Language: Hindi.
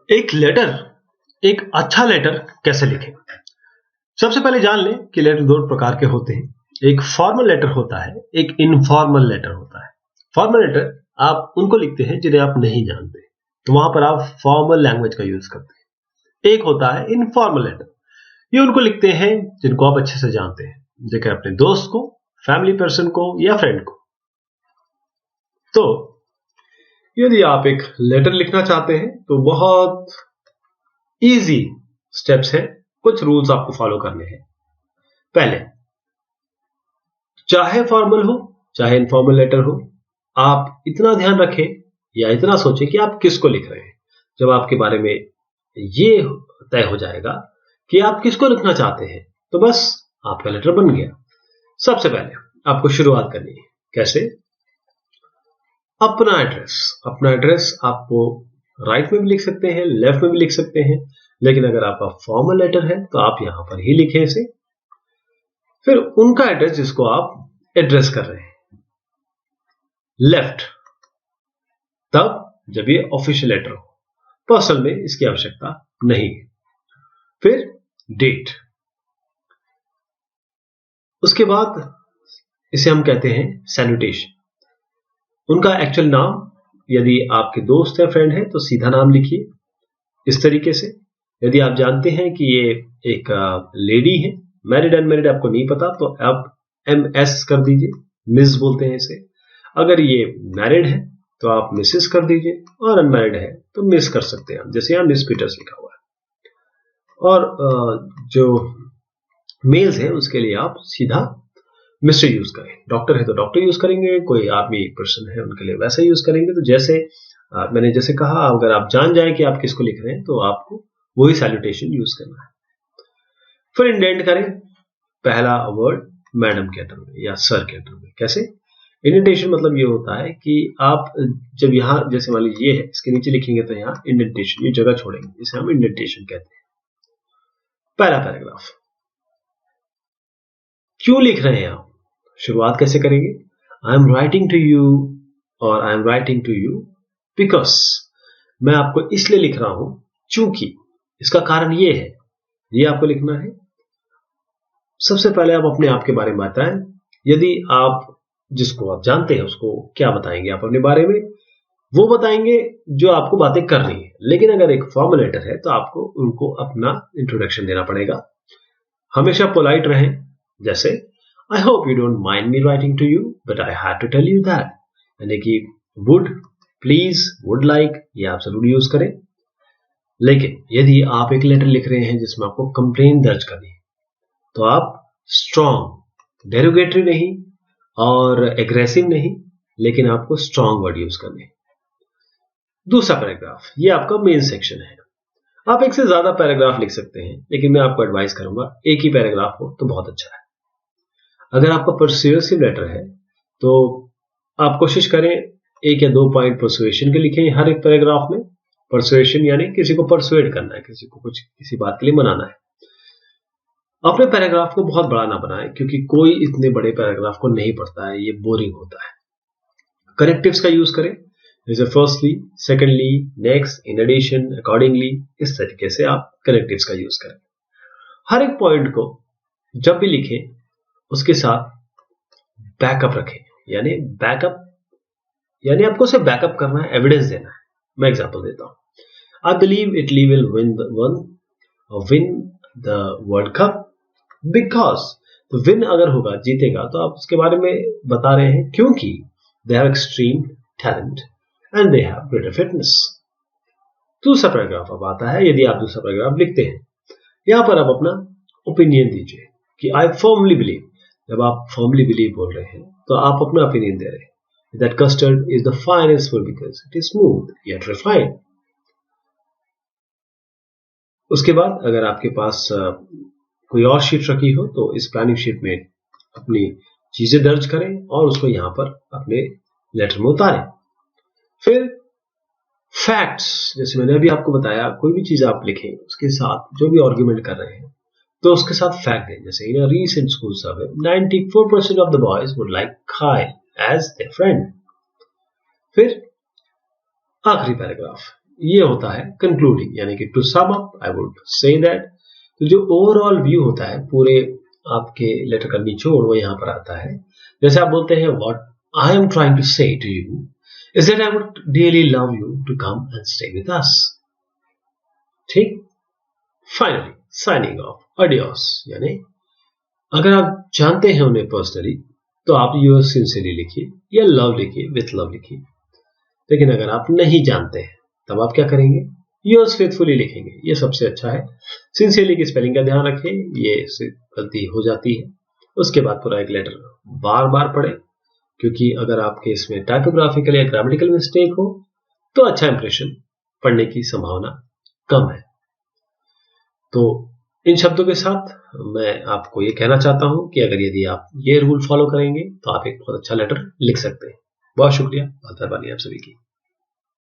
एक लेटर, एक अच्छा लेटर कैसे लिखें। सबसे पहले जान लें कि लेटर दो प्रकार के होते हैं। एक फॉर्मल लेटर होता है, एक इनफॉर्मल लेटर होता है। फॉर्मल लेटर आप उनको लिखते हैं जिन्हें आप नहीं जानते, तो वहां पर आप फॉर्मल लैंग्वेज का यूज करते हैं। एक होता है इनफॉर्मल लेटर, ये उनको लिखते हैं जिनको आप अच्छे से जानते हैं, जैसे अपने दोस्त को, फैमिली पर्सन को या फ्रेंड को। तो यदि आप एक लेटर लिखना चाहते हैं तो बहुत इजी स्टेप्स हैं, कुछ रूल्स आपको फॉलो करने हैं। पहले, चाहे फॉर्मल हो चाहे इनफॉर्मल लेटर हो, आप इतना ध्यान रखें या इतना सोचें कि आप किसको लिख रहे हैं। जब आपके बारे में ये तय हो जाएगा कि आप किसको लिखना चाहते हैं, तो बस आपका लेटर बन गया। सबसे पहले आपको शुरुआत करनी है। कैसे? अपना एड्रेस आपको राइट में भी लिख सकते हैं, लेफ्ट में भी लिख सकते हैं, लेकिन अगर आपका फॉर्मल लेटर है तो आप यहां पर ही लिखें इसे। फिर उनका एड्रेस जिसको आप एड्रेस कर रहे हैं। लेफ्ट तब जब ये ऑफिशियल लेटर हो, पर्सनल में इसकी आवश्यकता नहीं है। फिर डेट, उसके बाद इसे हम कहते हैं सैल्यूटेशन। उनका एक्चुअल नाम, यदि आपके दोस्त है, फ्रेंड है, तो सीधा नाम लिखिए इस तरीके से। यदि आप जानते हैं कि ये एक लेडी है, मैरिड अनमैरिड आपको नहीं पता, तो आप MS कर दीजिए, मिस बोलते हैं इसे। अगर ये मैरिड है तो आप मिसेस कर दीजिए, और अनमैरिड है तो मिस कर सकते हैं, जैसे यहाँ मिस पीटर्स लिखा हुआ है। और जो मेल्स है उसके लिए आप सीधा मिस्टर यूज करें। डॉक्टर है तो डॉक्टर यूज करेंगे, कोई आर्मी पर्सन है उनके लिए वैसा यूज करेंगे। तो जैसे मैंने जैसे कहा, अगर आप जान जाए कि आप किसको लिख रहे हैं तो आपको वही सैल्यूटेशन यूज करना है। फिर इंडेंट करें पहला वर्ड मैडम के अंदर में या सर के अंदर में। कैसे? इंडेंटेशन मतलब ये होता है कि आप जब यहां, जैसे मान लीजिए ये है, इसके नीचे लिखेंगे तो यहाँ इंडेंटेशन, ये जगह छोड़ेंगे, इसे हम इंडेंटेशन कहते हैं। पहला पैराग्राफ क्यों लिख रहे हैं आप, शुरुआत कैसे करेंगे? I am writing to you, और I am writing to you because, मैं आपको इसलिए लिख रहा हूं चूंकि, इसका कारण ये है, ये आपको लिखना है। सबसे पहले आप अपने आप के बारे में बताएं। यदि आप जिसको आप जानते हैं उसको क्या बताएंगे आप अपने बारे में, वो बताएंगे जो आपको बातें करनी है। लेकिन अगर एक फॉर्मल लेटर है तो आपको उनको अपना इंट्रोडक्शन देना पड़ेगा। हमेशा पोलाइट रहें, जैसे I hope you don't mind me writing to you but I had to tell you that. यानी कि वुड, प्लीज, वुड लाइक, ये आप जरूर यूज करें। लेकिन यदि आप एक लेटर लिख रहे हैं जिसमें आपको कंप्लेन दर्ज करनी है, तो आप स्ट्रॉन्ग, डेरोगेटरी नहीं और एग्रेसिव नहीं, लेकिन आपको स्ट्रॉन्ग वर्ड यूज करने हैं। दूसरा पैराग्राफ, ये आपका मेन सेक्शन है। आप एक से ज्यादा पैराग्राफ लिख सकते हैं, लेकिन मैं आपको एडवाइस करूंगा एक ही पैराग्राफ हो तो बहुत अच्छा है। अगर आपका परसुएसिव लेटर है तो आप कोशिश करें 1 या 2 पॉइंट परसुएशन के लिखें हर एक पैराग्राफ में। परसुएशन यानी किसी को परसुएट करना है, किसी को कुछ किसी बात के लिए मनाना है। अपने पैराग्राफ को बहुत बड़ा ना बनाएं, क्योंकि कोई इतने बड़े पैराग्राफ को नहीं पढ़ता है, ये बोरिंग होता है। करेक्टिव्स का यूज करें, जैसे firstly, secondly, next, in addition, accordingly, इस तरीके से आप करेक्टिव्स का यूज करें। हर एक पॉइंट को जब भी लिखें उसके साथ बैकअप रखें, यानी बैकअप यानी आपको उसे बैकअप करना है, एविडेंस देना है। मैं एग्जांपल देता हूं। I believe Italy will win the world cup because, तो विन अगर होगा, जीतेगा, तो आप उसके बारे में बता रहे हैं क्योंकि they have extreme talent and they have greater fitness. दूसरा पैराग्राफ अब आता है। यदि आप दूसरा पैराग्राफ लिखते हैं, यहां पर आप अपना ओपिनियन दीजिए कि आई फर्मली बिलीव। जब आप फर्मली बिलीव बोल रहे हैं तो आप अपना ओपिनियन दे रहे हैं that custard is the finest food because it is smooth yet refined. उसके बाद अगर आपके पास कोई और शीट रखी हो तो इस प्लानिंग शीट में अपनी चीजें दर्ज करें और उसको यहां पर अपने लेटर में उतारें। फिर फैक्ट्स, जैसे मैंने अभी आपको बताया, कोई भी चीज आप लिखें उसके साथ जो भी आर्ग्यूमेंट कर रहे हैं तो उसके साथ फैक्ट दें। जैसे in a recent school survey 94% of the boys would like Khai as their friend. फिर आखिरी पैराग्राफ, ये होता है कंक्लूडिंग, यानी कि to sum up I would say that. तो जो ओवरऑल व्यू होता है पूरे आपके लेटर का निचोड़, वो यहां पर आता है। जैसे आप बोलते हैं what I am trying to say to you is that I would really love you to come and stay with us. ठीक। फाइनली साइनिंग ऑफ, अडियोस, यानी अगर आप जानते हैं उन्हें पर्सनली तो आप योर्स सिंसियरली लिखिए या लव लिखिए, विथ लव लिखिए। लेकिन अगर आप नहीं जानते हैं तब आप क्या करेंगे, योर्स फेथफुली लिखेंगे, ये सबसे अच्छा है। सिंसियरली की स्पेलिंग का ध्यान रखें, ये गलती हो जाती है। उसके बाद पूरा एक लेटर बार बार पढ़े, क्योंकि अगर आपके इसमें टाइपोग्राफिकल या ग्रामेटिकल मिस्टेक हो तो अच्छा इंप्रेशन पढ़ने की संभावना कम है। तो इन शब्दों के साथ मैं आपको ये कहना चाहता हूं कि अगर यदि आप ये रूल फॉलो करेंगे तो आप एक बहुत अच्छा लेटर लिख सकते हैं। बहुत शुक्रिया, बहुत मेहरबानी आप सभी की।